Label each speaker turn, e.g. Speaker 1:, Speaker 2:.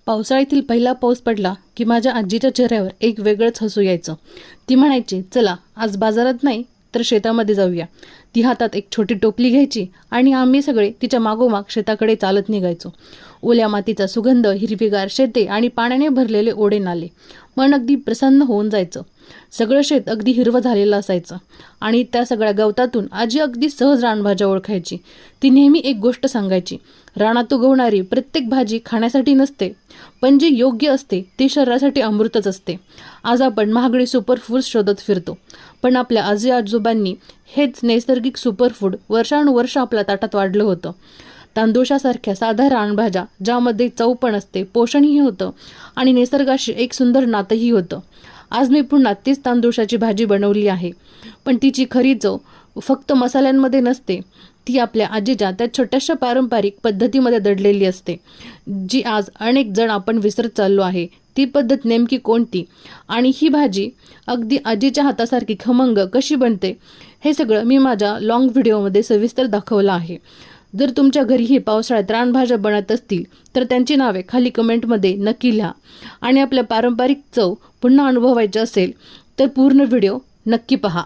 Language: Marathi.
Speaker 1: पावसाळ्यातील पहिला पाऊस पडला की माझ्या आजीच्या चेहऱ्यावर एक वेगळंच हसू यायचं. ती म्हणायची, चला आज बाजारात नाही तर शेतामध्ये जाऊया. ती हातात एक छोटी टोपली घ्यायची आणि आम्ही सगळे तिच्या मागोमाग शेताकडे चालत निघायचो. ओल्या मातीचा सुगंध, हिरवीगार शेते आणि पाण्याने भरलेले ओढे नाले, मन अगदी प्रसन्न होऊन जायचं. सगळं शेत अगदी हिरवं झालेलं असायचं आणि त्या सगळ्या गवतातून आजी अगदी सहज रानभाज्या ओळखायची. ती नेहमी एक गोष्ट सांगायची, रानात उगवणारी प्रत्येक भाजी खाण्यासाठी नसते, पण जी योग्य असते ती शरीरासाठी अमृतच असते. आज आपण महागडी सुपरफूड्स शोधत फिरतो, पण आपल्या आजी आजोबांनी हेच नैसर्गिक सुपरफूड वर्षानुवर्ष आपल्या ताटात वाढलं होतं. तांदूळासारख्या साध्या रानभाज्या ज्यामध्ये चव पण असते, पोषणही होतं आणि निसर्गाशी एक सुंदर नातंही होतं. आज मी पुन्हा तीच तांदूळाची भाजी बनवली आहे, पण तिची खरी चव फक्त मसाल्यांमध्ये नसते, ती आपल्या आजीच्या त्या छोट्याशा पारंपरिक पद्धतीमध्ये दडलेली असते, जी आज अनेक जण आपण विसरत चाललो आहे. ती पद्धत नेमकी कोणती आणि ही भाजी अगदी आजीच्या हातासारखी खमंग कशी बनते, हे सगळं मी माझ्या लॉंग व्हिडिओमध्ये सविस्तर दाखवलं आहे. जर तुमच्या घरीही पावसाळ्यात रानभाज्या बनत असतील तर त्यांची नावे खाली कमेंटमध्ये नक्की लिहा आणि आपल्या पारंपरिक चव पुन्हा अनुभवायची असेल तर पूर्ण व्हिडिओ नक्की पहा.